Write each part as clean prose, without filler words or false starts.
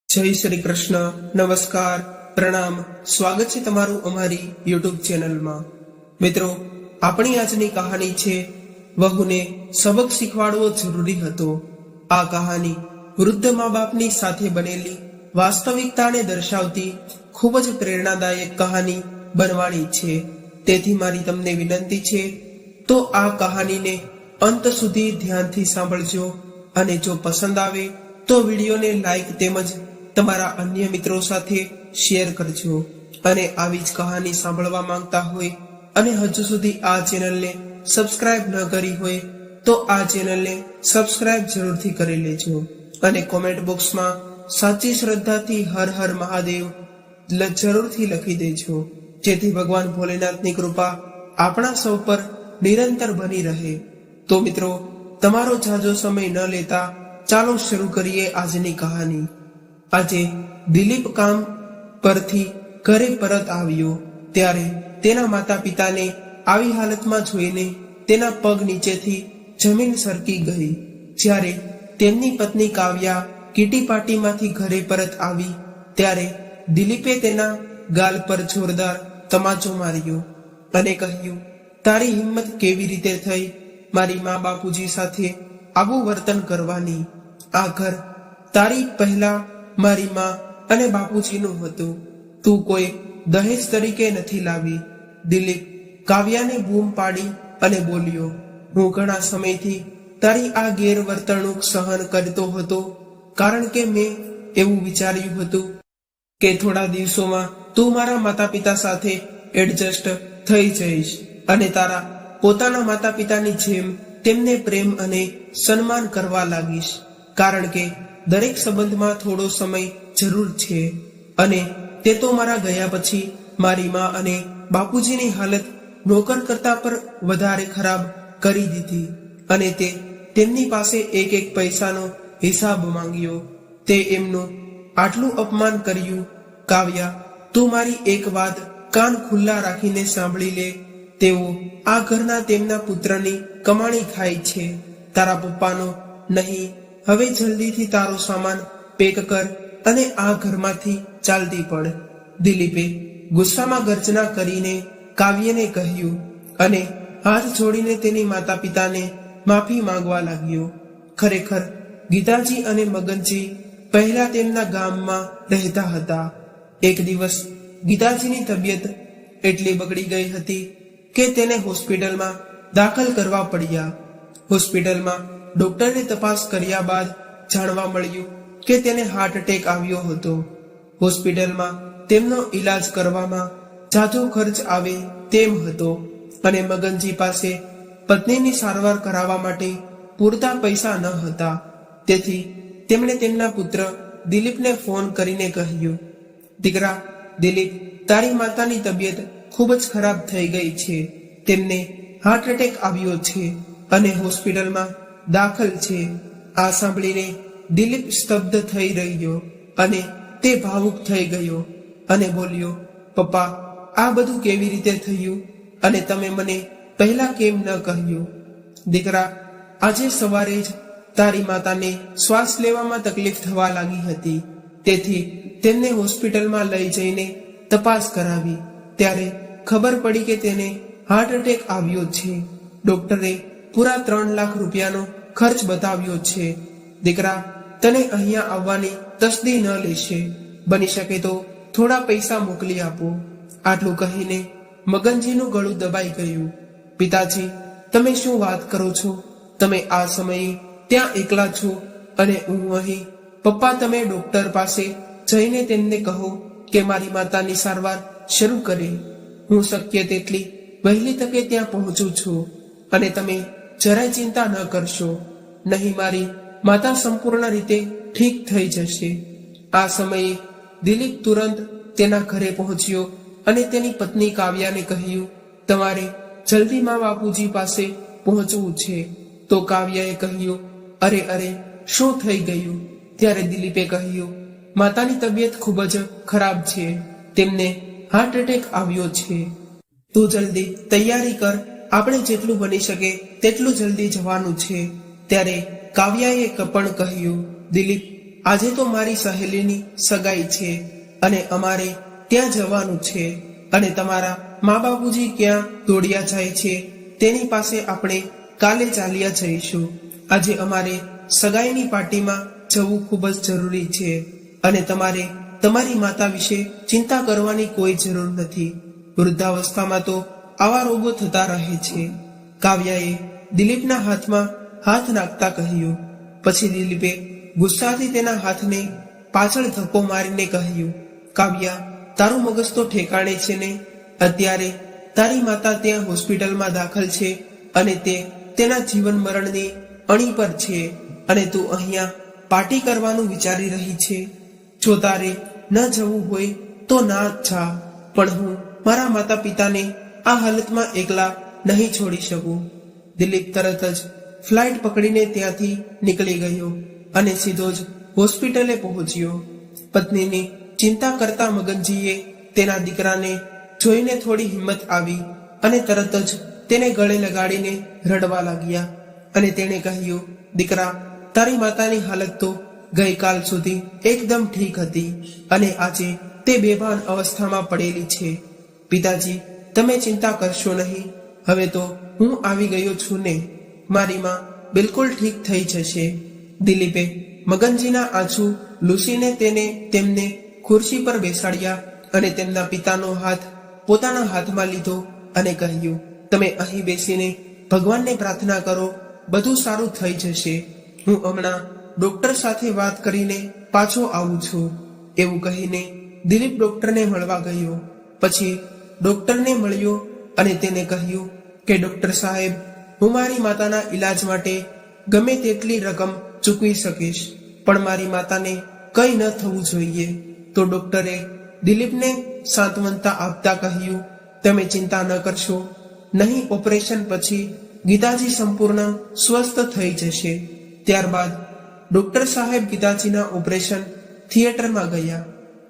જય શ્રી કૃષ્ણ, નમસ્કાર, પ્રણામ, સ્વાગત છે તમારું અમારી યુટ્યુબ ચેનલમાં। મિત્રો, આપણી આજની કહાની છે વહુને સબક શીખવાડવો જરૂરી હતો। આ કહાની વૃદ્ધ મા બાપની સાથે બનેલી વાસ્તવિકતાને દર્શાવતી ખૂબ જ પ્રેરણાદાયક કહાની બનવાની છે। તેથી મારી તમને વિનંતી છે તો આ કહાનીને અંત સુધી ધ્યાનથી સાંભળજો અને જો પસંદ આવે તો વિડીયોને લાઈક તેમજ તમારા અન્ય મિત્રો સાથે શેર કરજો। અને આવી જ કહાની સાંભળવા માંગતા હોય અને હજુ સુધી આ ચેનલને સબસ્ક્રાઇબ ન કરી હોય તો આ ચેનલને સબસ્ક્રાઇબ જરૂરથી કરી લેજો અને કોમેન્ટ બોક્સમાં સાચી શ્રદ્ધાથી હર હર મહાદેવ જરૂરથી લખી દેજો, જેથી ભગવાન ભોલેનાથની કૃપા આપણા સૌ પર નિરંતર બની રહે। તો મિત્રો, તમારો ઝાઝો સમય ન લેતા ચાલો શરૂ કરીએ આજની કહાની। આજે દિલીપ કામ પરથી ઘરે પરત આવ્યો ત્યારે તેના માતા પિતાને આવી હાલતમાં જોઈને તેના પગ નીચેથી જમીન સરકી ગઈ। જ્યારે તેમની પત્ની કાવ્યા કીટી પાર્ટીમાંથી ઘરે પરત આવી ત્યારે દિલીપે તેના ગાલ પર જોરદાર તમાચો માર્યો અને કહ્યું, તારી હિંમત કેવી રીતે થઈ મારી મા બાપુજી સાથે આવું વર્તન કરવાની? આ ઘર તારી પહેલા મારી માં અને બાપુજીનું હતું, તું કોઈ દહેજ તરીકે નથી લાવી। દિલીપ કાવ્યાને બૂમ પાડી અને બોલ્યો, હું ઘણા સમયથી તારી આ ગેરવર્તણૂક સહન કરતો હતો, કારણ કે મેં એવું વિચાર્યું હતું કે થોડા દિવસોમાં તું મારા માતા પિતા સાથે એડજસ્ટ થઈ જઈશ અને તારા પોતાના માતા પિતાની જેમ તેમને પ્રેમ અને સન્માન કરવા લાગીશ, કારણ કે દરેક સંબંધમાં થોડો સમય જરૂર છે અને તે તો મારા ગયા પછી મારી માં અને બાપુજીની હાલત નોકર કરતા પર વધારે ખરાબ કરી દીધી અને તે તેમની પાસે એક એક પૈસાનો હિસાબ માંગ્યો। તે એમનું આટલું અપમાન કર્યું। કાવ્યા, તું મારી એક વાત કાન ખુલ્લા રાખીને સાંભળી લે, તેઓ આ ઘરના તેમના પુત્રની કમાણી ખાય છે, તારા પપ્પાનો નહીં। હવે જલ્દીથી તારો સામાન પેક કર અને આ ઘરમાંથી ચાલતી પડ। દિલીપે ગુસ્સામાં ગર્જના કરીને કાવ્યને કહ્યું અને હાથ જોડીને તેની માતા પિતાને માફી માંગવા લાગ્યો। ખરેખર ગીતાજી અને મગનજી પહેલા તેમના ગામમાં રહેતા હતા। એક દિવસ ગીતાજીની તબિયત એટલી બગડી ગઈ હતી કે તેને હોસ્પિટલમાં દાખલ કરવા પડ્યા। હોસ્પિટલમાં ડોક્ટરે તપાસ કર્યા બાદ જાણવા મળ્યું કે તેને હાર્ટ એટેક આવ્યો હતો। હોસ્પિટલમાં તેમનો ઈલાજ કરવામાં ઝાઝો ખર્ચ આવે તેમ હતો અને મગનજી પાસે પત્નીની સારવાર કરાવવા માટે પૂરતા પૈસા ન હતા। તેથી તેમણે તેમના પુત્ર દિલીપને ફોન કરીને કહ્યું, દીકરા દિલીપ, તારી માતાની તબિયત ખૂબ જ ખરાબ થઈ ગઈ છે, તેમને હાર્ટ એટેક આવ્યો છે અને હોસ્પિટલમાં દાખલ છે। આ સાંભળીને દિલીપ સ્તબ્ધ થઈ રહ્યો અને તે ભાવુક થઈ ગયો અને બોલ્યો, પપ્પા, આ બધું કેવી રીતે થયું અને તમે મને પહેલા કેમ ન કહ્યું? દીકરા, આજે સવારે જ તારી માતાને શ્વાસ લેવામાં તકલીફ થવા લાગી હતી, તેથી તેમને હોસ્પિટલમાં લઈ જઈને તપાસ કરાવી ત્યારે ખબર પડી કે તેને હાર્ટ એટેક આવ્યો છે। ડોક્ટરે પૂરા 3 લાખ રૂપિયાનો ખર્ચ બતાવ્યો છે। દીકરા, તને અહીંયા આવવાની તસ્દી ન લેશે, બની શકે તો થોડા પૈસા મોકલી આપો। આટલું કહીને મગનજીનું ગળું દબાઈ ગયું। પિતાજી, તમે શું વાત કરો છો? તમે આ સમયે ત્યાં એકલા છો અને હું અહીં। પપ્પા, તમે ડોક્ટર પાસે જઈને તેમને કહો કે મારી માતાની સારવાર શરૂ કરે। હું શક્ય તેટલી વહેલી તકે ત્યાં પહોંચું છું અને તમે જરાય ચિંતા ન કરશો, નહીં મારી માતા સંપૂર્ણ રીતે ઠીક થઈ જશે। આ સમયે દિલીપ તુરંત તેના ઘરે પહોંચ્યો અને તેની પત્ની કાવ્યાને કહ્યું, તમારે જલ્દી મા બાપુજી પાસે પહોંચવું છે। તો કાવ્યાએ કહ્યું, અરે અરે, શું થઈ ગયું? ત્યારે દિલીપે કહ્યું, માતાની તબિયત ખૂબ જ ખરાબ છે, તેમને હાર્ટ એટેક આવ્યો છે, તું જલ્દી તૈયારી કર, આપણે જેટલું બની શકે તેટલું જલ્દી જવાનું છે। ત્યારે કાવ્યાએ પણ કહ્યું, દિલીપ, આજે તો મારી સહેલીની સગાઈ છે અને અમારે ત્યાં જવાનું છે અને તમારા મા બાપુજી ક્યાં દોડ્યા જાય છે તેની પાસે આપણે કાલે ચાલ્યા જઈશું. આજે અમારે સગાઈની પાર્ટીમાં જવું ખૂબ જ જરૂરી છે અને તમારે તમારી માતા વિશે ચિંતા કરવાની કોઈ જરૂર નથી. વૃદ્ધાવસ્થામાં તો આવા રોગો થતા રહે છે. કાવ્યાએ દિલીપના હાથમાં હાથ નાખતા કહ્યું. પછી દિલીપે ગુસ્સાથી તેના હાથને પાછળ ધક્કો મારીને કહ્યું, કાવ્યા, તારું મગજ તો ઠેકાણે છે ને? અત્યારે તારી માતા ત્યાં હોસ્પિટલમાં દાખલ છે અને તે તેના જીવન મરણની અણી પર છે અને તું અહીંયા પાર્ટી કરવાનું વિચારી રહી છે. જો તારે ન જવું હોય તો ના જા, પણ હું મારા માતા પિતાને આ હાલતમાં એકલા નહીં છોડી શકું. દિલીપ તરત જ ફ્લાઇટ પકડીને ત્યાંથી નીકળી ગયો અને સીધો જ હોસ્પિટલે પહોંચ્યો. પત્નીની ચિંતા કરતા મગનજીએ તેના દીકરાને જોઈને થોડી હિંમત આવી અને તરત જ તેને ગળે લગાડીને રડવા લાગ્યા અને તેણે કહ્યું, દીકરા, તારી માતાની હાલત તો ગઈકાલ સુધી એકદમ ઠીક હતી અને આજે તે બેભાન અવસ્થામાં પડેલી છે. પિતાજી, તમે ચિંતા કરશો નહીં. હવે તો હું આવી ગયો છું ને. મારી માં બિલકુલ ઠીક થઈ જશે. દિલીપે મગનજીના આંસુ લૂસીને તેમને ખુરશી પર બેસાડ્યા અને તેમના પિતાનો હાથ પોતાના હાથમાં લીધો અને કહ્યું, તમે અહીં બેસીને ભગવાનને પ્રાર્થના કરો, બધું સારું થઈ જશે. હું હમણાં ડોક્ટર સાથે વાત કરીને પાછો આવું છું. એવું કહીને દિલીપ ડોક્ટરને મળવા ગયો. પછી ડોક્ટરને મળ્યો અને તેને કહ્યું કે ડોક્ટર સાહેબ, હું મારી માતાના ઈલાજ માટે ગમે તેટલી રકમ ચૂકવી શકીશ, પણ મારી માતાને કંઈ ન થવું જોઈએ. તો ડોક્ટરે દિલીપને સાંત્વનતા આપતા કહ્યું, તમે ચિંતા ન કરશો, નહીં ઓપરેશન પછી ગીતાજી સંપૂર્ણ સ્વસ્થ થઈ જશે. ત્યારબાદ ડોક્ટર સાહેબ ગીતાજીના ઓપરેશન થિયેટરમાં ગયા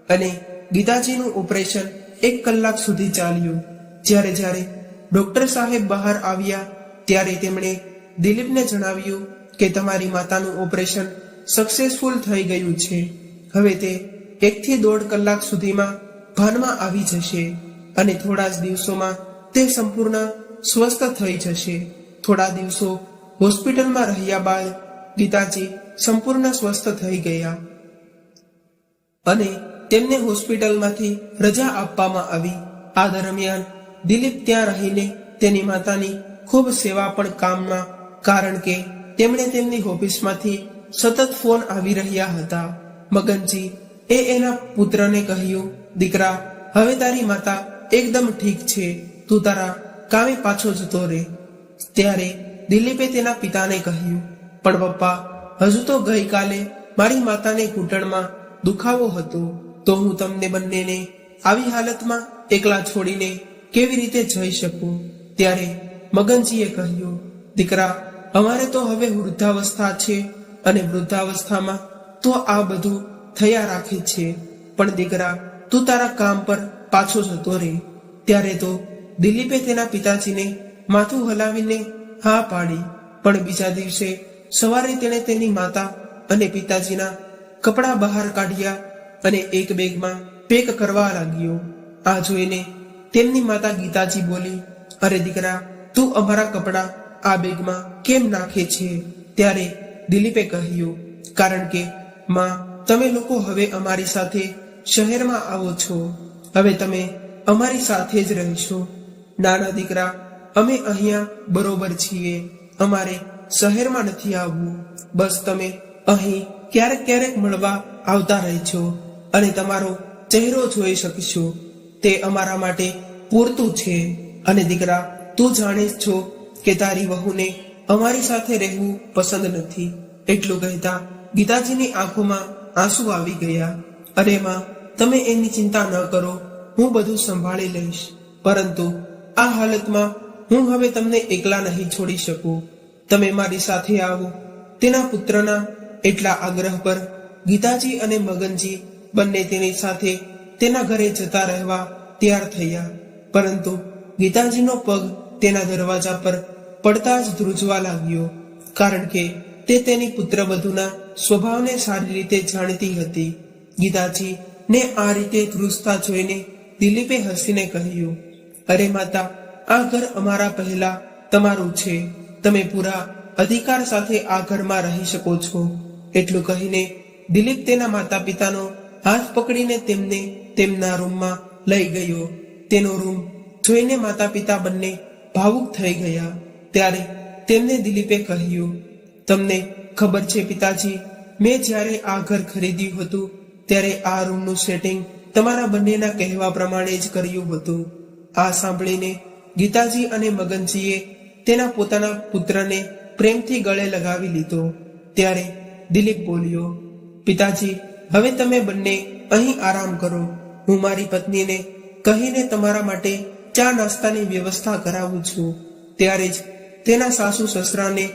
અને ગીતાજીનું ઓપરેશન 1 કલાક સુધી ચાલ્યું. જ્યારે ડોક્ટર સાહેબ બહાર આવ્યા ત્યારે તેમણે દિલીપને જણાવ્યું કે તમારી માતાનું ઓપરેશન સક્સેસફુલ થઈ ગયું છે. હવે તે 1 થી 1.5 કલાક સુધીમાં ભાનમાં આવી જશે અને થોડા જ દિવસોમાં તે સંપૂર્ણ સ્વસ્થ થઈ જશે. થોડા દિવસો હોસ્પિટલમાં રહ્યા બાદ ગીતાજી સંપૂર્ણ સ્વસ્થ થઈ ગયા અને તેમને હોસ્પિટલમાંથી રજા આપવામાં આવી. આ દરમિયાન દિલીપ ત્યાં રહીને તેની માતાની ખૂબ સેવા પણ કામમાં, કારણ કે તેમણે તેમની ઓફિસમાંથી સતત ફોન આવી રહ્યા હતા. મગનજી એના પુત્રને કહ્યું, દીકરા, હવે તારી માતા એકદમ ઠીક છે, તું તારા કામે પાછો જતો રહે. ત્યારે દિલીપે તેના પિતાને કહ્યું, પણ પપ્પા, હજુ તો ગઈકાલે મારી માતાને ઘૂંટણમાં દુખાવો હતો, તો હું તમને બંનેને આવી હાલતમાં એકલા છોડીને કેવી રીતે જઈ શકું? ત્યારે મગનજીએ કહ્યું, દીકરા, અમારે તો હવે વૃદ્ધાવસ્થા છે અને વૃદ્ધાવસ્થામાં તો આ બધું થયા રાખે છે, પણ દીકરા, તું તારા કામ પર પાછો જતો રહે. ત્યારે તો દિલીપે તેના પિતાજીને માથું હલાવીને હા પાડી, પણ બીજા દિવસે સવારે તેણે તેની માતા અને પિતાજીના કપડાં બહાર કાઢ્યા અને એક બેગમાં પેક કરવા લાગ્યો. આ જોઈને તેમની માતા ગીતાજી બોલી, અરે દીકરા, તું અમારા કપડાં આ બેગમાં કેમ નાખે છે? ત્યારે દિલીપે કહ્યું, કારણ કે માં, તમે લોકો હવે અમારી સાથે શહેરમાં આવો છો, હવે તમે અમારી સાથે જ રહેશો. નાના દીકરા, અમે અહીંયા બરોબર છીએ, અમારે શહેરમાં નથી આવવું. બસ તમે અહીં ક્યારેક મળવા આવતા રહેજો અને તમારો ચહેરો જોઈ શકશો, તે અમારા માટે પૂરતું છે. અને દીકરા, તું જાણે જ છો કે તારી વહુને અમારી સાથે રહેવું પસંદ નથી. એટલું કહેતા ગીતાજીની આંખોમાં આંસુ આવી ગયા. અરે માં, તમે એની ચિંતા ન કરો, હું બધું સંભાળી લઈશ, પરંતુ આ હાલતમાં હું હવે તમને એકલા નહીં છોડી શકું. તમે મારી સાથે આવો. તેના પુત્રના એટલા આગ્રહ પર ગીતાજી અને મગનજી બંને તેની સાથે તેના ઘરે જતા રહેવા તૈયાર થયા. પરંતુ ગીતાજીનો પગ તેના દરવાજા પર પડતા જ ધ્રુજવા લાગ્યો, કારણ કે તે તેની પુત્રવધૂના સ્વભાવને સારી રીતે જાણતી હતી. ગીતાજી ને આ રીતે ધ્રુજતા જોઈને દિલીપે હસીને કહ્યું, અરે માતા, આ ઘર અમારા પહેલા તમારું છે. તમે પૂરા અધિકાર સાથે આ ઘરમાં રહી શકો છો. એટલું કહીને દિલીપ તેના માતા પિતાનો હાથ પકડીને તેમને તેમના રૂમમાં લઈ ગયો. તેનો રૂમ જોઈને માતા પિતા બંને ભાવુક થઈ ગયા. ત્યારે તેમને દિલીપે કહ્યું, તમને ખબર છે પિતાજી, મેં જ્યારે આ ઘર ખરીદ્યું હતું ત્યારે આ રૂમનું સેટિંગ તમારા બંનેના કહેવા પ્રમાણે જ કર્યું હતું. આ સાંભળીને ગીતાજી અને મગનજીએ તેના પોતાના પુત્રને પ્રેમથી ગળે લગાવી લીધો. ત્યારે દિલીપ બોલ્યો, પિતાજી, હવે તમે બંને અહીં આરામ કરો. હું મારી પત્નીને કહીને તમારા માટે ચા નાસ્તાની વ્યવસ્થા કરાવું છું. ત્યારે જ તેના સાસુ સસરાને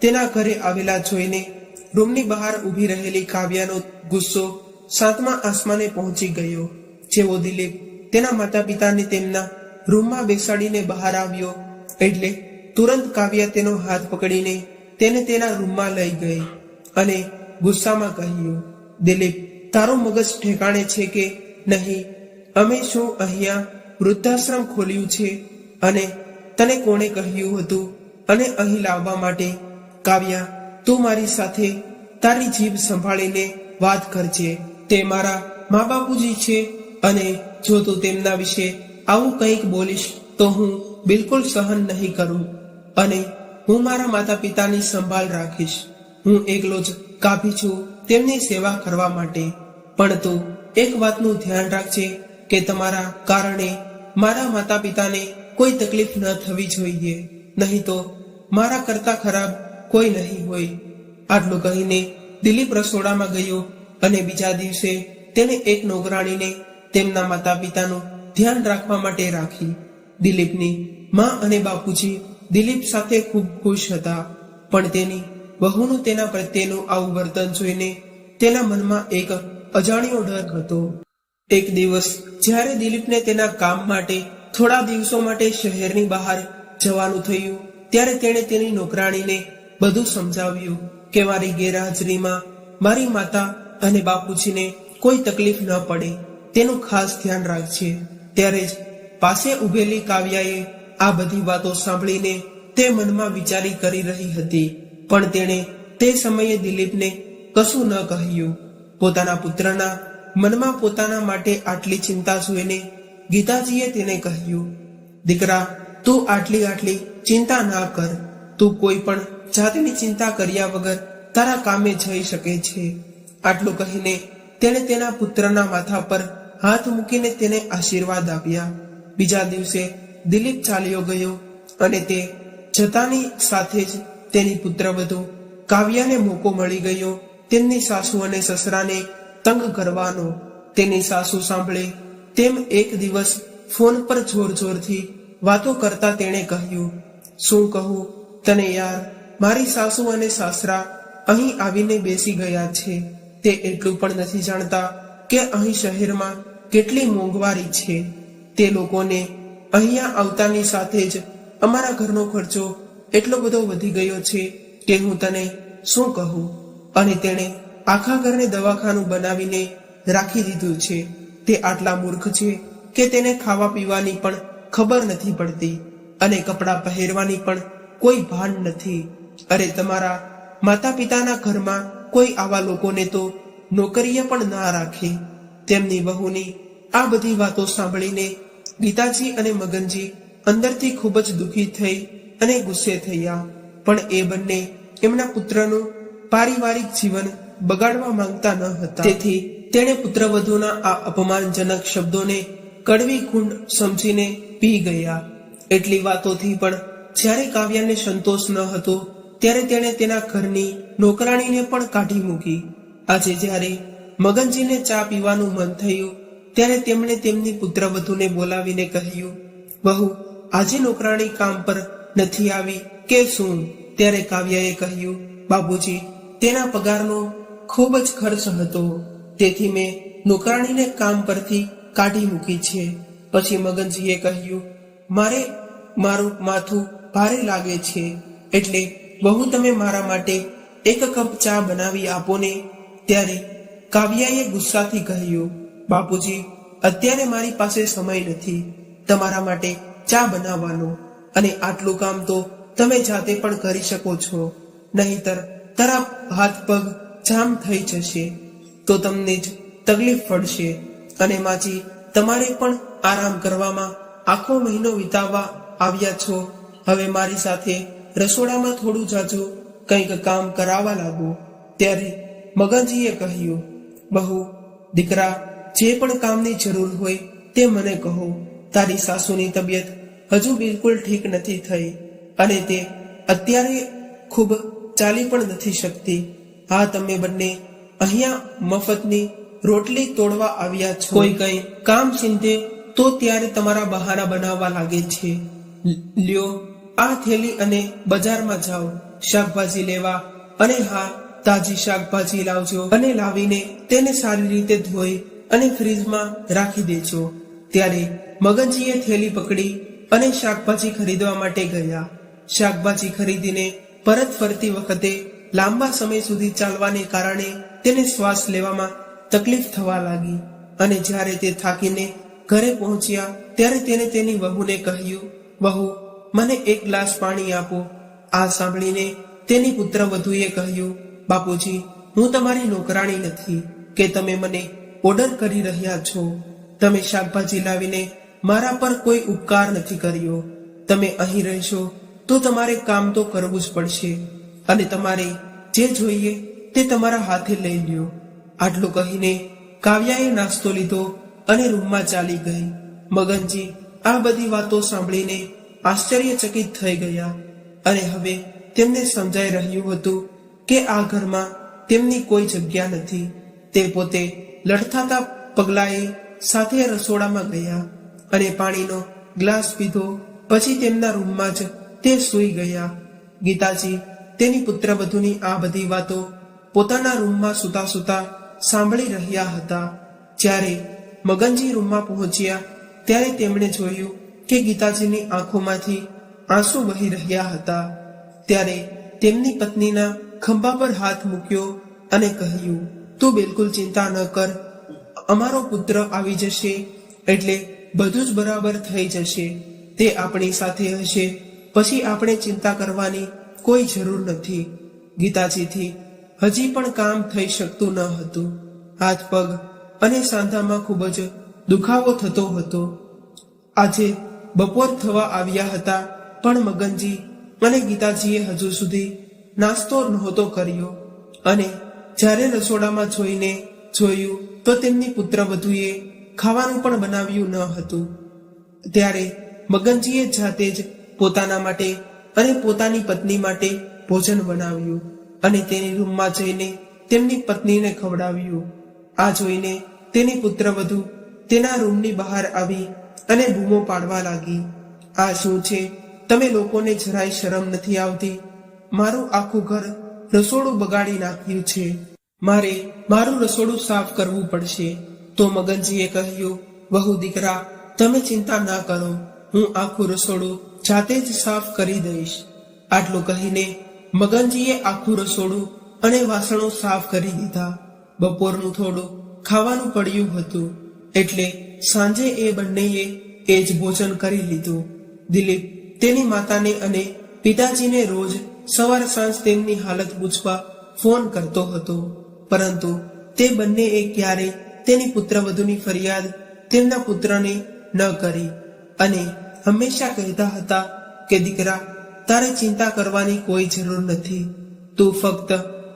તેના ઘરે આવેલા જોઈને રૂમની બહાર ઊભી રહેલી કાવ્યાનો ગુસ્સો સાતમા આસમાને પહોંચી ગયો. જેવો દિલીપ તેના માતા પિતાને તેમના રૂમમાં બેસાડીને બહાર આવ્યો એટલે તુરંત કાવ્યા તેનો હાથ પકડીને તેને તેના રૂમમાં લઈ ગઈ અને ગુસ્સામાં કહ્યું, દિલીપ, તારું મગજ ઠેકાણે છે કે નહીં? અમે શું અહીંયા વૃદ્ધાશ્રમ ખોલ્યું છે? અને તને કોણે કહ્યું હતું અને અહીં લાવવા માટે? કાવ્યા, તું મારી સાથે તારી જીભ સંભાળીને વાત કરજે. તે મારા મા બાપુજી છે અને જો તું તેમના વિશે આવું કંઈક બોલીશ તો હું બિલકુલ સહન નહીં કરું અને હું મારા માતા પિતાની સંભાળ રાખીશ. હું એકલો જ કાફી છું તેમની સેવા કરવા માટે. પણ તું એક વાતનું ધ્યાન રાખજે કે તમારા કારણે મારા માતા પિતાને કોઈ તકલીફ ન થવી જોઈએ, નહીં તો મારા કરતા ખરાબ કોઈ નહીં હોય. આટલું કહીને દિલીપ રસોડામાં ગયો અને બીજા દિવસે તેને એક નોકરાણીને તેમના માતા પિતાનું ધ્યાન રાખવા માટે રાખી. દિલીપની માં અને બાપુજી દિલીપ સાથે ખૂબ ખુશ હતા, પણ તેની વહુનું તેના પ્રત્યેનું આવું વર્તન જોઈને તેના મનમાં એક અજાણ્યો ડર હતો. એક દિવસ જ્યારે દિલીપને તેના કામ માટે થોડા દિવસો માટે શહેરની બહાર જવાનું થયું ત્યારે તેણે તેની નોકરાણીને બધું સમજાવ્યું કે મારી ગેરહાજરીમાં મારી માતા અને બાપુજીને કોઈ તકલીફ ન પડે તેનું ખાસ ધ્યાન રાખજે. ત્યારે જ પાસે ઉભેલી કાવ્યાએ આ બધી વાતો સાંભળીને તે મનમાં વિચારી કરી રહી હતી, પણ તેણે તે સમયે દિલીપને કશું ન કહ્યું. પોતાના પુત્રના મનમાં પોતાના માટે આટલી ચિંતા જોઈને ગીતાજીએ તેને કહ્યું, દીકરા, તું આટલી ચિંતા ના કર. તું કોઈ પણ જાતની ચિંતા કર્યા વગર તારા કામે જઈ શકે છે. આટલું કહીને તેણે તેના પુત્રના માથા પર હાથ મૂકીને તેને આશીર્વાદ આપ્યા. બીજા દિવસે દિલીપ ચાલ્યો ગયો અને તે જતાની સાથે જ તેની પુત્રવધુ કાવ્યાને મોકો મળી ગયો તેમની સાસુ અને સસરાને તંગ કરવાનો. તેની સાસુ સાંભળે તેમ એક દિવસ ફોન પર જોરથી વાતો કરતા તેણે કહ્યું, શું કહું તને યાર, મારી સાસુ અને સાસરા અહીં આવીને બેસી ગયા છે. તે એટલું પણ નથી જાણતા કે અહીં શહેરમાં કેટલી મોંઘવારી છે. તે લોકોને અહીંયા આવતાની સાથે જ અમારા ઘરનો ખર્ચો એટલો બધો વધી ગયો છે કે હું તને શું કહું. અને તેણે આખા ઘરને દવાખાનું બનાવીને રાખી દીધું છે. તે આટલા મૂર્ખ છે કે તેને ખાવા પીવાની પણ ખબર નથી પડતી અને કપડાં પહેરવાની પણ કોઈ ભાન નથી. અરે, તમારા માતા પિતાના ઘરમાં કોઈ આવા લોકોને તો નોકરીએ પણ ના રાખે. તેમની વહુની આ બધી વાતો સાંભળીને ગીતાજી અને મગનજી અંદરથી ખૂબ જ દુઃખી થઈ અને ગુસ્સે થયા, પણ એ બંને એમના પુત્રનું પારિવારિક જીવન બગાડવા માંગતા ન હતા. તેથી તેણે પુત્રવધુના આ અપમાનજનક શબ્દોને કડવી ખૂંડ સમજીને પી ગયા. એટલી વાતોથી પણ જ્યારે કાવ્યાને સંતોષ ન હતો ત્યારે તેણે તેના ઘરની નોકરાણીને પણ કાઢી મૂકી. આજે જ્યારે મગનજીને ચા પીવાનું મન થયું ત્યારે તેમણે તેમની પુત્રવધુને બોલાવીને કહ્યું, બહુ, આજે નોકરાણી કામ પર નથી આવી કે શું? ત્યારે કાવ્યાએ કહ્યું, બાબુજી, તેના પગારનો ખૂબ જ ખર્ચ હતો, તેથી મેં નોકરાણીને કામ પરથી કાઢી મૂકી છે. પછી મગનજીએ કહ્યું, મારું માથું ભારે લાગે છે, એટલે બહુ તમે મારા માટે એક કપ ચા બનાવી આપો ને. ત્યારે કાવ્યાએ ગુસ્સાથી કહ્યું, બાપુજી, અત્યારે મારી પાસે સમય નથી તમારા માટે ચા બનાવવાનો, અને આટલું કામ તો તમે જાતે પણ કરી શકો છો, નહીતર તારા હાથ પગ જામ થઈ જશે તો તમને જ તકલીફ પડશે, અને માજી તમારે પણ આરામ કરવામાં આખો મહિનો વિતાવવા આવ્યા છો. હવે મારી સાથે રસોડામાં થોડું જાજુ કંઈક કામ કરાવવા લાગો. ત્યારે મગનજીએ કહ્યું, બહુ દીકરા, જે પણ કામની જરૂર હોય તે મને કહો. તારી સાસુની તબિયત હજુ બિલકુલ ઠીક નથી થઈ, અને તે અત્યારે ખૂબ ચાલી પણ નથી શકતી. હા, તમે બંને અહીંયા મફતની રોટલી તોડવા આવ્યા છો. કોઈ કઈ કામ ચીંધે તો ત્યારે તમારા બહાના બનાવવા લાગે છે. લ્યો આ થેલી અને બજારમાં જાઓ શાકભાજી લેવા, અને હા, તાજી શાકભાજી લાવજો, અને લાવીને તેને સારી રીતે ધોઈ અને ફ્રીજમાં રાખી દેજો. ત્યારે મગનજીએ થેલી પકડી અને શાકભાજી ખરીદવા માટે ગયા. શાકભાજી ખરીદીને પરત ફરતી વખતે લાંબા સમય સુધી ચાલવાને કારણે તેને શ્વાસ લેવામાં તકલીફ થવા લાગી, અને જ્યારે તે થાકીને ઘરે પહોંચ્યા ત્યારે તેને તેની વહુને કહ્યું, વહુ, મને એક ગ્લાસ પાણી આપો. આ સાંભળીને તેની પુત્રવધુએ કહ્યું, બાપુજી, હું તમારી નોકરાણી નથી કે તમે મને ઓર્ડર કરી રહ્યા છો. તમે શાકભાજી લાવીને મારા પર કોઈ ઉપકાર નથી કર્યો. તમે અહીં રહેશો તો તમારે કામ તો કરવું જ પડશે, અને તમારે જે જોઈએ તે તમારા હાથે લઈ લ્યો. આટલું કહીને કાવ્યાએ નાસ્તો લીધો અને રૂમમાં ચાલી ગઈ. મગનજી આ બધી વાતો સાંભળીને આશ્ચર્યચકિત થઈ ગયા, અને હવે તેમને સમજાઈ રહ્યું હતું કે આ ઘરમાં તેમની કોઈ જગ્યા નથી. તે પોતે લડથાતા પગલાએ સાથે રસોડામાં ગયા અને પાણીનો ગ્લાસ પીધો. પછી તેમના રૂમમાં જ તે સૂઈ ગયા. ગીતાજી તેની પુત્રવધુની આ બધી વાતો પોતાના રૂમમાં સૂતા સૂતા સાંભળી રહ્યા હતા. જ્યારે મગનજી રૂમમાં પહોંચ્યા ત્યારે તેમણે જોયું કે ગીતાજીની આંખોમાંથી આંસુ વહી રહ્યા હતા. ત્યારે તેમની પત્નીના ખંભા પર હાથ મૂક્યો અને કહ્યું, તું બિલકુલ ચિંતા ન કર, અમારો પુત્ર આવી જશે એટલે બધું જ બરાબર થઈ જશે. તે આપણી સાથે હશે, પછી આપણે ચિંતા કરવાની કોઈ જરૂર નથી. ગીતાજીથી હજી પણ કામ થઈ શકતું ન હતું. હાથ પગ અને સાંધામાં ખૂબ જ દુખાવો થતો હતો. આજે બપોર થવા આવ્યા હતા, પણ મગનજી અને ગીતાજીએ હજુ સુધી નાસ્તો નહોતો કર્યો, અને જ્યારે રસોડામાં જોઈને જોયું તો તેમની પુત્રવધુએ ખાવાનું પણ બનાવ્યું ન હતું. ત્યારે મગનજીએ જાતે જ પોતાના માટે અને પોતાની પત્ની માટે ભોજન બનાવ્યું અને તેની રૂમમાં જઈને તેમની પત્નીને ખવડાવ્યું. આ જોઈને તેની પુત્રવધુ તેના રૂમની બહાર આવી અને બૂમો પાડવા લાગી, આ શું છે? તમે લોકોને જરાય શરમ નથી આવતી? મારું આખું ઘર રસોડું બગાડી નાખ્યું છે. મારે મારું રસોડું સાફ કરવું પડશે. તો મગનજીએ કહ્યું, વહુ દીકરા, તમે ચિંતા ના કરો, હું આખું રસોડું જાતે જ સાફ કરી દઈશ. આટલું કહીને મગનજીએ આખું રસોડું અને વાસણો સાફ કરી દીધા. બપોરનું થોડું ખાવાનું પડ્યું હતું, એટલે સાંજે એ બંનેએ એ જ ભોજન કરી લીધું. દિલીપ તેની માતાને અને પિતાજીને રોજ સવાર સાંજ તેમની હાલત પૂછવા ફોન કરતો હતો, પરંતુ તે બંનેએ ક્યારેય તેની પુત્રવધુની ફરિયાદ તેમના પુત્રને ન કરી, અને હંમેશા કહેતા હતા કે દીકરા, તારે ચિંતા કરવાની કોઈ જરૂર નથી, તું ફક્ત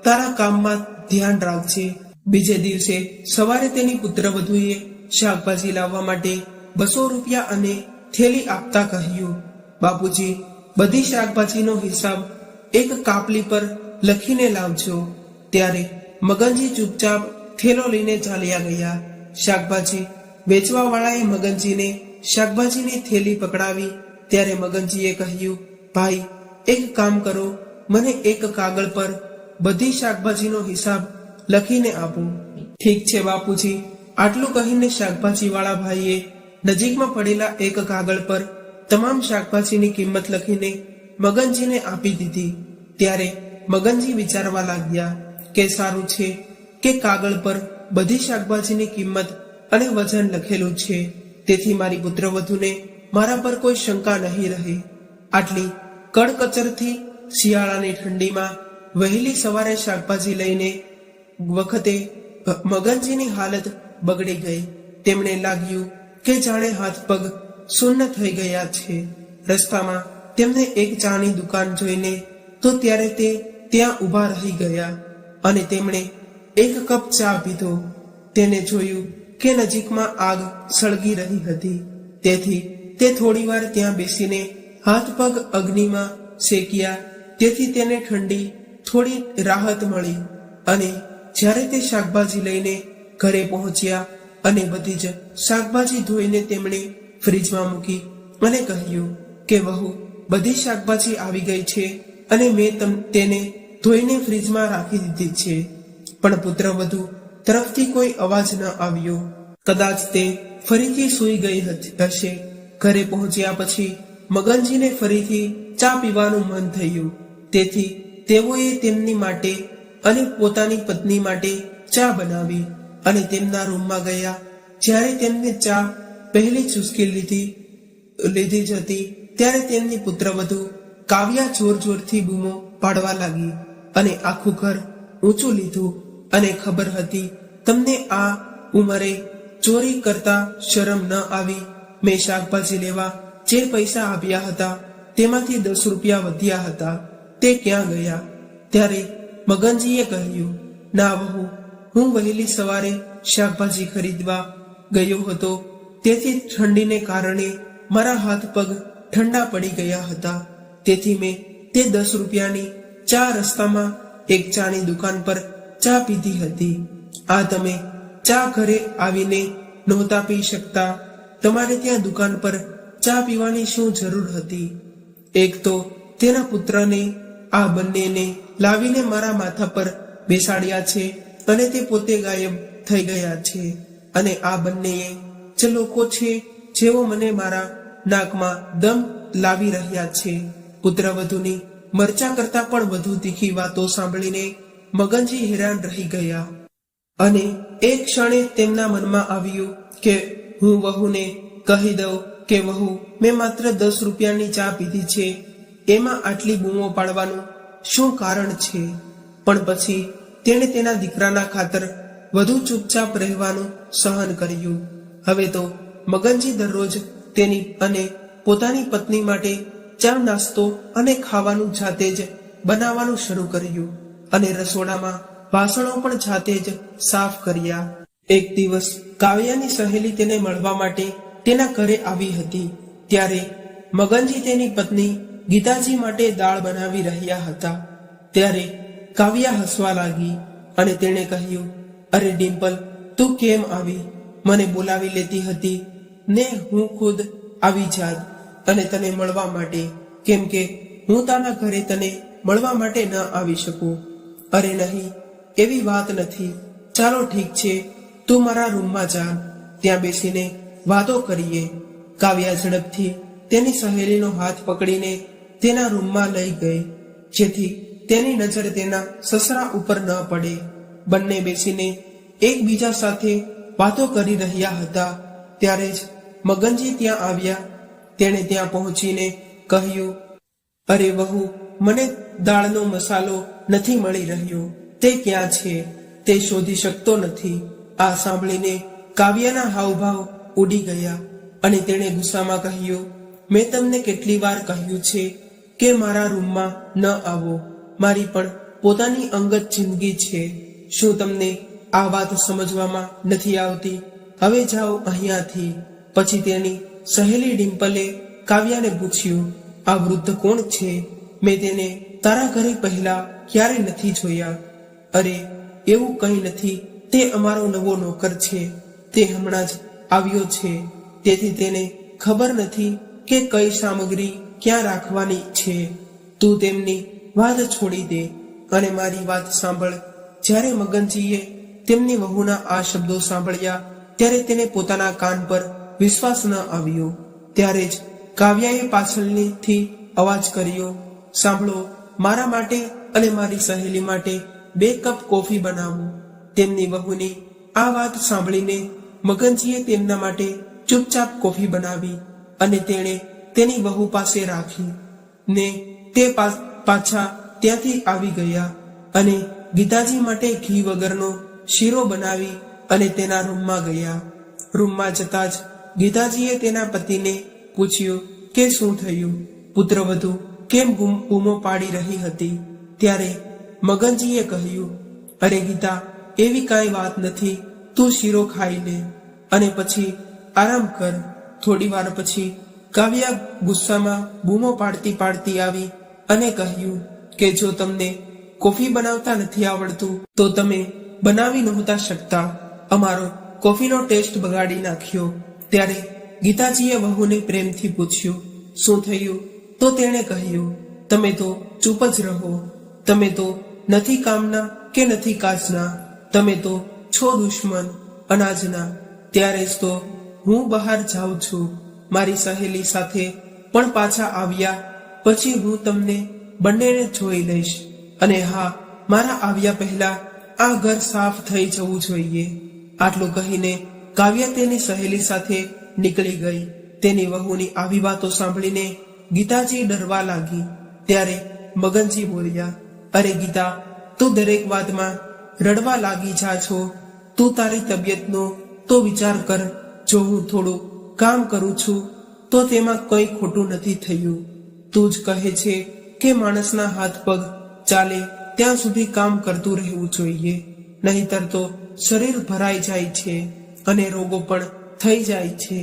તારા કામમાં ધ્યાન રાખજે. બીજે દિવસે સવારે તેની પુત્રવધુએ શાકભાજી લાવવા માટે 200 રૂપિયા અને થેલી આપતા કહ્યું, બાપુજી, બધી શાકભાજીનો હિસાબ એક કાપલી પર લખીને લાવજો. ત્યારે મગનજી ચૂપચાપ થેલો લઈને ચાલ્યા ગયા. શાકભાજી વેચવા વાળાએ મગનજીને શાકભાજીની થેલી પકડાવી. ત્યારે મગનજીએ કહ્યું, ભાઈ, એક કામ કરો, મને એક કાગળ પર બધી શાકભાજીનો હિસાબ લખીને આપો. ઠીક છે બાપુજી. આટલું કહીને શાકભાજી વાળા ભાઈએ નજીકમાં પડેલા એક કાગળ પર તમામ શાકભાજીની કિંમત લખીને મગનજીને આપી દીધી. ત્યારે મગનજી વિચારવા લાગ્યા કે સારું છે કે કાગળ પર બધી શાકભાજીની કિંમત અને વજન લખેલું છે, તેથી મારી પુત્રવધૂને મારા પર કોઈ શંકા નહીં રહે. આટલી કડકચરથી શિયાળાની ઠંડીમાં વહેલી સવારે શાકભાજી લઈને વખતે મગનજીની હાલત બગડી ગઈ. તેમને લાગ્યું કે જાણે હાથ પગ શૂન્ય થઈ ગયા છે. રસ્તામાં તેમને એક ચાની દુકાન જોઈને તો ત્યારે તે ત્યાં ઊભા રહી ગયા અને તેમણે એક કપ ચા પીધો. તેને જોયું કે નજીકમાં આગ સળગી રહી હતી, તેથી તે થોડીવાર ત્યાં બેસીને હાથ પગ અગ્નિમાં શેક્યા. તેથી તેને ઠંડી થોડી રાહત મળી અને જ્યારે તે શાકભાજી લઈને ઘરે પહોંચ્યા અને બધી જ શાકભાજી ધોઈને તેમણે ફ્રીજમાં મૂકી અને કહ્યું કે વહુ, બધી શાકભાજી આવી ગઈ છે અને મેં તેને ધોઈને ફ્રીજમાં રાખી દીધી છે. પણ પુત્રવધુ તરફથી કોઈ અવાજ ન આવ્યો. કદાચ તે ફરીથી સૂઈ ગઈ હશે. ઘરે પહોંચ્યા પછી મગનજીને ફરીથી ચા પીવાનું મન થયું, તેથી તેઓએ તેમની માટે અને પોતાની પત્ની માટે ચા બનાવી અને તેમના રૂમમાં ગયા. જ્યારે તેમને ચા પહેલી ચૂસકી લીધી જ હતી ત્યારે તેમની પુત્રવધુ કાવ્યા જોર જોરથી બૂમો પાડવા લાગી અને આખું ઘર ઊંચું લીધું અને ખબર હતી તમને આ ઉંમરે ચોરી કરતા શરમ ન આવી? મેં શાકભાજી લેવા જે પૈસા આપ્યા હતા તેમાંથી 10 રૂપિયા વધ્યા હતા, તે ક્યાં ગયા? ત્યારે મગનજીએ કહ્યું, ના વહુ, હું વહેલી સવારે શાકભાજી ખરીદવા ગયો હતો, તેથી ઠંડીને કારણે મારા હાથ પગ ઠંડા પડી ગયા હતા, તેથી મેં તે 10 રૂપિયાની ચા રસ્તામાં એક ચાની દુકાન પર ચા પીધી હતી. આ તમે ચા ઘરે આવીને નહોતા પી શકતા? તમારે ત્યાં દુકાન પર ચા પીવાની શું જરૂર હતી? એક તો તેના પુત્રને આ બંનેને લાવીને મારા માથા પર બેસાડ્યા છે અને તે પોતે ગાયબ થઈ ગયા છે, અને આ બંનેએ જે લોકો છે જેઓ મને મારા નાકમાં દમ લાવી રહ્યા છે. પુત્રવધુની મરચા કરતા પણ વધુ તીખી વાતો સાંભળીને મગનજી હેરાન રહી ગયા અને એક ક્ષણે તેમના મનમાં આવ્યું કે હું વહુને કહી દઉં કે વહુ, મેં માત્ર 10 રૂપિયાની ચા પીધી છે, એમાં આટલી બૂમો પાડવાનું શું કારણ છે? પણ પછી તેણે તેના દીકરાના ખાતર વધુ ચૂપચાપ રહેવાનું સહન કર્યું. હવે તો મગનજી દરરોજ તેની અને પોતાની પત્ની માટે ચા નાસ્તો અને ખાવાનું જાતે જ બનાવવાનું શરૂ કર્યું અને રસોડામાં વાસણો પણ જાતે જ સાફ કર્યા. એક દિવસ કાવ્યાની સહેલી તેને મળવા માટે તેના ઘરે આવી હતી. ત્યારે મગનજી તેની પત્ની ગીતાજી માટે દાળ બનાવી રહ્યા હતા. ત્યારે કાવ્યા હસવા લાગી અને તેણે કહ્યું, અરે ડિમ્પલ, તું કેમ આવી? મને બોલાવી લેતી હતી ને હું ખુદ આવી જાત અને તને મળવા માટે, કેમ કે હું તારા ઘરે તને મળવા માટે ન આવી શકું. અરે નહીં, એવી વાત નથી. ચાલો ઠીક છે, તું મારા રૂમમાં જા, ત્યાં બેસીને વાતો કરીએ. કાવ્યા ઝડપથી તેની સહેલીનો હાથ પકડીને તેના રૂમમાં લઈ ગઈ, જેથી તેની નજર તેના સસરા ઉપર ન પડે. બંને બેસીને એકબીજા સાથે વાતો કરી રહ્યા હતા. ત્યારે જ મગનજી ત્યાં આવ્યા. તેણે ત્યાં પહોંચીને કહ્યું, અરે વહુ, મને દાળનો મસાલો નથી મળી રહ્યો, તે ક્યાં છે? તે શોધી શકતો નથી. આ સાંભળીને કાવ્યાના હાવભાવ ઉડી ગયા અને તેણે ગુસ્સામાં કહ્યું, મેં તમને કેટલી વાર કહ્યું છે કે મારા રૂમમાં ન આવો. મારી પણ પોતાની અંગત જિંદગી છે. શું તમને આ વાત સમજવામાં નથી આવતી? હવે જાઓ અહીંયાથી. પછી તેની સહેલી ડિમ્પલે કાવ્યાને પૂછ્યું, આ વૃદ્ધ કોણ છે? મેં તેને તારા ઘરે પહેલા ક્યારે નથી જોયા. અરે એવું કંઈ નથી, તે અમારો નવો નોકર છે. તે હમણાં જ આવ્યો છે, તેથી તેને ખબર નથી કે કઈ સામગ્રી ક્યાં રાખવાની છે. તું તેમની વાત છોડી દે અને મારી વાત સાંભળ. જ્યારે મગનજીએ તેમની વહુના આ શબ્દો સાંભળ્યા ત્યારે તેને પોતાના કાન પર વિશ્વાસ ન આવ્યો. ત્યારે જ કાવ્યાએ પાછળથી અવાજ કર્યો, સાંભળો, મારા માટે અને મારી સહેલી માટે 2 કપ કોફી બનાવો. તેમની વહુની આ વાત સાંભળીને મગનજીએ તેમના માટે ચૂપચાપ કોફી બનાવી અને તેણે તેની વહુ પાસે રાખી ને તે પાછા ત્યાંથી આવી ગયા અને ગીતાજી માટે ઘી વગરનો શીરો બનાવી અને તેના રૂમમાં ગયા. રૂમમાં જતા જ ગીતાજીએ તેના પતિને પૂછ્યું કે શું થયું, પુત્રવધુ કેમ બૂમો પાડી રહી હતી. ત્યારે મગનજીએ કહ્યું, અરે ગીતા, એવી કાંઈ વાત નથી, તું શીરો ખાઈ લે અને પછી આરામ કર. થોડી વાર પછી કાવ્યા ગુસ્સામાં બૂમો પાડતી પાડતી આવી અને કહ્યું કે જો તમને કોફી બનાવતા નથી આવડતું તો તમે બનાવી નહોતા શકતા, અમારો કોફીનો ટેસ્ટ બગાડી નાખ્યો. ત્યારે ગીતાજીએ વહુને પ્રેમથી પૂછ્યું, શું થયું? તો તેણે કહ્યું, તમે તો ચૂપ જ રહો, તમે તો નથી કામના કે નથી કાજના, તમે તો છો દુશ્મન અનાજના. ત્યારે જ તો હું બહાર જાઉં છું, મારી સહેલી સાથે પણ પાછા આવ્યા પછી હું તમને બંનેને જોઈ લઈશ. અને હા, મારા આવ્યા પહેલા આ ઘર સાફ થઈ જવું જોઈએ. આટલું કહીને કાવ્યા તેની સહેલી સાથે નીકળી ગઈ. તેની વહુની આવી વાતો સાંભળીને ગીતાજી ડરવા લાગી. ત્યારે મગનજી બોલ્યા, અરે ગીતા, તું દરેક વાતમાં રડવા લાગી જા છો. તું તારી તબિયતનો તો વિચાર કર. જો હું થોડું કામ કરું છું તો તેમાં કંઈ ખોટું નથી થયું. તું જ કહે છે કે માણસના હાથ પગ ચાલે ત્યાં સુધી કામ કરતું રહેવું જોઈએ, નહીતર તો શરીર ભરાઈ જાય છે અને રોગો પણ થઈ જાય છે.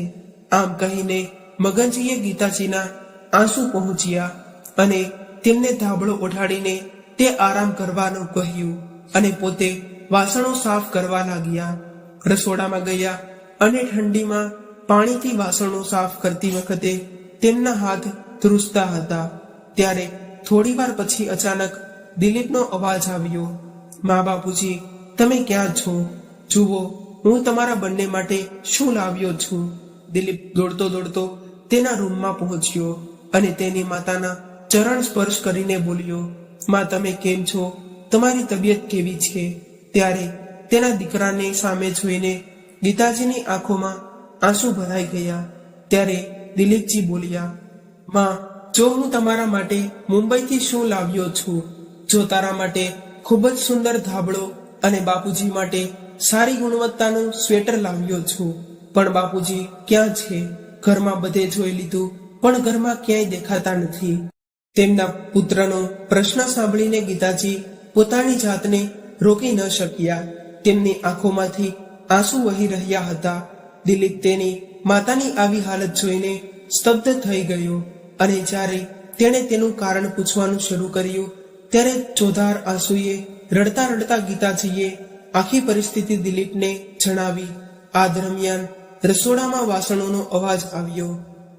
આમ કહીને મગનજીએ ગીતાજીના આંસુ પહોંચ્યા અને તેમને ધાબળો ઓઢાડીને તે આરામ કરવાનું કહ્યું અને પોતે વાસણો સાફ કરવા લાગ્યા. રસોડામાં ગયા અને ઠંડીમાં પાણીથી વાસણો સાફ કરતી વખતે તેમના હાથ ધ્રુજતા હતા. ત્યારે થોડી વાર પછી અચાનક દિલીપનો અવાજ આવ્યો, મા બાપુજી, તમે ક્યાં છો? જુઓ, હું તમારા બંને માટે શું લાવ્યો છું. દિલીપ દોડતો દોડતો તેના રૂમમાં પહોંચ્યો અને તેની માતાના ચરણ સ્પર્શ કરીને બોલ્યો, માં, તમે કેમ છો? તમારી તબિયત કેવી છે? ત્યારે તેના દીકરાને સામે જોઈને ગીતાજીની આંખોમાં આંસુ ભરાઈ ગયા. ત્યારે દિલીપજી બોલ્યા, માં, જો હું તમારા માટે મુંબઈથી શું લાવ્યો છું. જો તારા માટે ખૂબ જ સુંદર ધાબળો અને બાપુજી માટે સારી ગુણવત્તાનું સ્વેટર લાવ્યો છું. પણ બાપુજી ક્યાં છે? ઘરમાં બધે જોઈ લીધું પણ ઘરમાં ક્યાંય દેખાતા નથી. તેમના પુત્રનો પ્રશ્ન સાંભળીને ગીતાજી પોતાની જાતને રોકી ન શક્યા. તેમની આંખોમાંથી આંસુ વહી રહ્યા હતા. દિલીપ તેની માતાની આવી હાલત જોઈને સ્તબ્ધ થઈ ગયો અને જ્યારે તેણે તેનું કારણ પૂછવાનું શરૂ કર્યું ત્યારે ચોધાર આંસુએ રડતા રડતા ગીતાજીએ આખી પરિસ્થિતિ દિલીપને જણાવી. આ દરમિયાન રસોડામાં વાસણોનો અવાજ આવ્યો.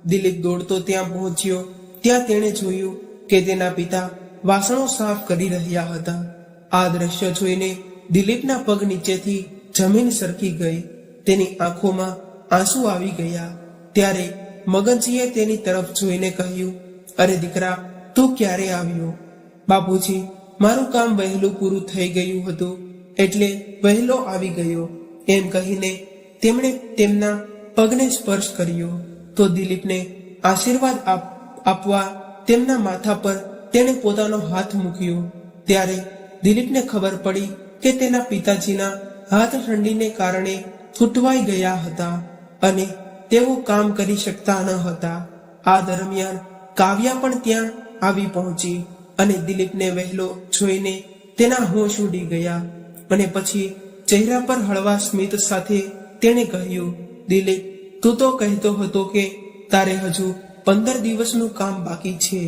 દિલીપ દોડતો ત્યાં પહોંચ્યો. ત્યાં તેણે જોયું કે તેના પિતા વાસણો સાફ કરી રહ્યા હતા. આ દ્રશ્ય જોઈને દિલીપના પગ નીચેથી જમીન સરકી ગઈ. તેની આંખોમાં આંસુ આવી ગયા. ત્યારે મગનજીએ તેની તરફ જોઈને કહ્યું, અરે દીકરા, તું ક્યારે આવ્યો? બાપુજી, મારું કામ વહેલું પૂરું થઈ ગયું હતું એટલે વહેલો આવી ગયો, એમ કહીને તેમણે તેમના પગને સ્પર્શ કર્યો. તો દિલીપને આશીર્વાદ આપવા તેમના માથા પર તેણે પોતાનો હાથ મૂક્યો. ત્યારે દિલીપને ખબર પડી કે તેના પિતાજીના હાથ ઠંડીને કારણે ફૂટવાઈ ગયા હતા અને તેઓ કામ કરી શકતા ન હતા. આ દરમિયાન કાવ્યા પણ ત્યાં આવી પહોંચી અને દિલીપને વહેલો જોઈને તેના હોશ ઉડી ગયા અને પછી ચહેરા પર હળવા સ્મિત સાથે તેણે કહ્યું, દિલીપ, તું તો કહેતો હતો કે તારે હજુ 15 દિવસનું કામ બાકી છે.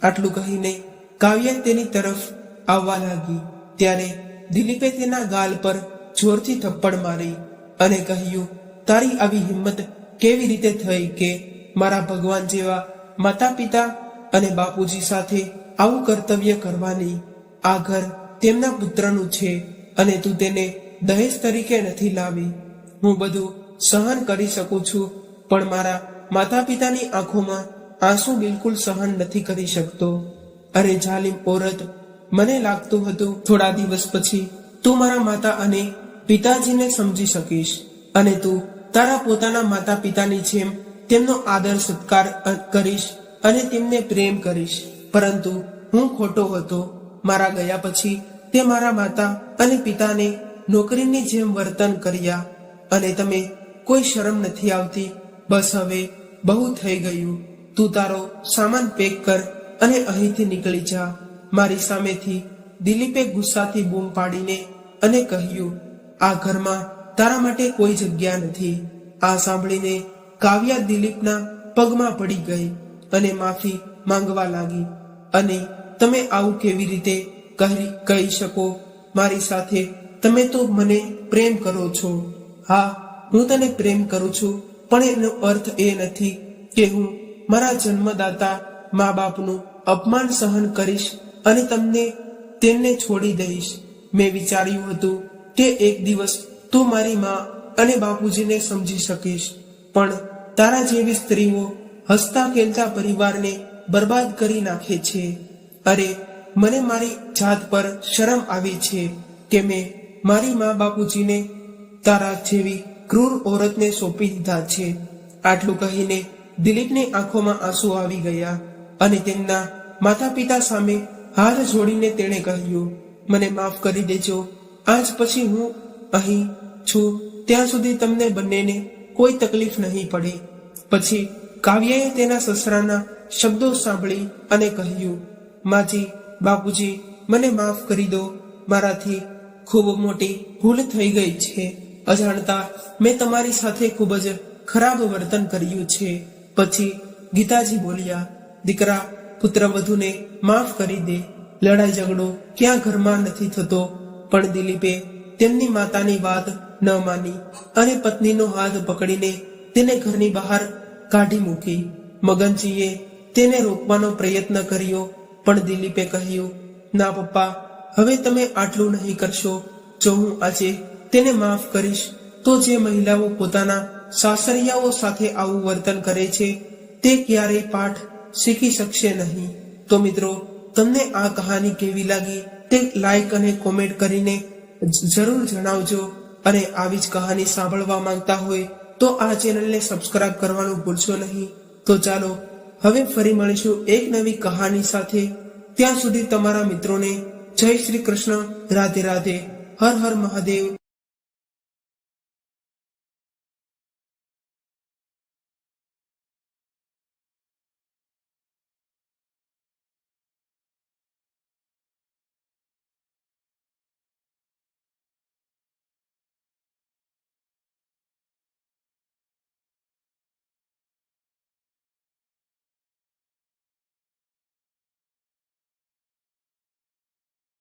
આટલું કહીને કાવ્યા તેની તરફ આવવા લાગી. ત્યારે દિલીપે તેના ગાલ પર જોરથી થપ્પડ મારી અને કહ્યું, તારી આવી હિંમત કેવી રીતે થઈ કે મારા ભગવાન જેવા માતા પિતા અને બાપુજી સાથે આવું કર્તવ્ય કરવાની? આ ઘર તેમના પુત્રનું છે અને તું તેને દહેજ તરીકે નથી લાવી. હું બધું સહન કરી શકું છું પણ મારા માતા પિતાની આંખોમાં આંસુ બિલકુલ સહન નથી કરી શકતો. અરે જાલિમ ઓરત, મને લાગતું હતું થોડા દિવસ પછી તું મારા માતા અને પિતાજીને સમજી શકીશ અને તું તારા પોતાના માતા પિતાની જેમ તેમનો આદર સત્કાર કરીશ અને તેમને પ્રેમ કરીશ. પરંતુ હું ખોટો હતો. મારા ગયા પછી તે મારા માતા અને પિતાને નોકરીની જેમ વર્તન કર્યા અને તમે કોઈ શરમ નથી આવતી? બસ હવે બહુ થઈ ગયું. તું તારો સામાન પેક કર અને અહીંથી નીકળી જા. મારી સામેથી દિલીપે ગુસ્સાથી બૂમ પાડીને અને કહ્યું, આ ઘરમાં તારા માટે કોઈ જગ્યા નથી. આ સાંભળીને કાવ્યા દિલીપના પગમાં પડી ગઈ અને માફી માંગવા લાગી. અને તમે આવું કેવી રીતે કહી શકો? મારી સાથે તમે તો મને પ્રેમ કરો છો. હા, હું તને પ્રેમ કરું છું, પણ એનો અર્થ એ નથી કે હું મારા જન્મદાતા મા બાપનું અપમાન સહન કરીશ અને તેમને છોડી દઈશ. મેં વિચાર્યું હતું કે એક દિવસ તું મારી મા અને બાપુજીને સમજી શકીશ, પણ તારા જેવી સ્ત્રીઓ હસતા ખેલતા પરિવારને બરબાદ કરી નાખે છે. અરે, મને મારી જાત પર શરમ આવી છે કે મેં મારી મા બાપુજીને તારા જેવી ક્રૂર ઓરતને સોંપી દીધા છે. આટલું કહીને દિલીપની આંખોમાં આંસુ આવી ગયા અને તેમના માતા પિતા સામે હાથ જોડીને તેણે કહ્યું, મને માફ કરી દેજો. આજ પછી હું અહીં છું ત્યાં સુધી તમને બંનેને કોઈ તકલીફ નહીં પડે. પછી કાવ્યાએ તેના સસરાના શબ્દો સાંભળી અને કહ્યું, માજી, બાપુજી, મને માફ કરી દો. મારાથી ખૂબ મોટી ભૂલ થઈ ગઈ છે. અજાણતા મેં તમારી સાથે ખૂબ જ ખરાબ વર્તન કર્યું છે. પછી ગીતાજી બોલ્યા, દીકરા, પુત્રવધૂને માફ કરી દે. લડાઈ ઝઘડો ક્યાં ઘરમાં નથી થતો. પણ દિલીપે તેમની માતાની વાત ન માની અને પત્નીનો હાથ પકડીને તેને ઘરની બહાર કાઢી મૂકી. મગનજીએ તેને રોકવાનો પ્રયત્ન કર્યો, પણ દિલીપે કહ્યું, ના પપ્પા, હવે તમે આટલું નહીં કરશો. જો હું આજે તેને માફ કરીશ તો જે મહિલાઓ પોતાના સાસરિયાઓ સાથે આવું વર્તન કરે છે તે ક્યારેય પાઠ શીખી શકશે નહીં. તો મિત્રો, તમને આ કહાની કેવી લાગી તે લાઈક અને કોમેન્ટ કરીને જરૂર જણાવજો. અને આવી જ કહાની સાંભળવા માંગતા હોય તો આ ચેનલને સબસ્ક્રાઇબ કરવાનું ભૂલશો નહીં. તો ચાલો હવે ફરી મળીશું એક નવી કહાની સાથે. ત્યાં સુધી તમારા મિત્રોને જય શ્રી કૃષ્ણ, રાધે રાધે, હર હર મહાદેવ.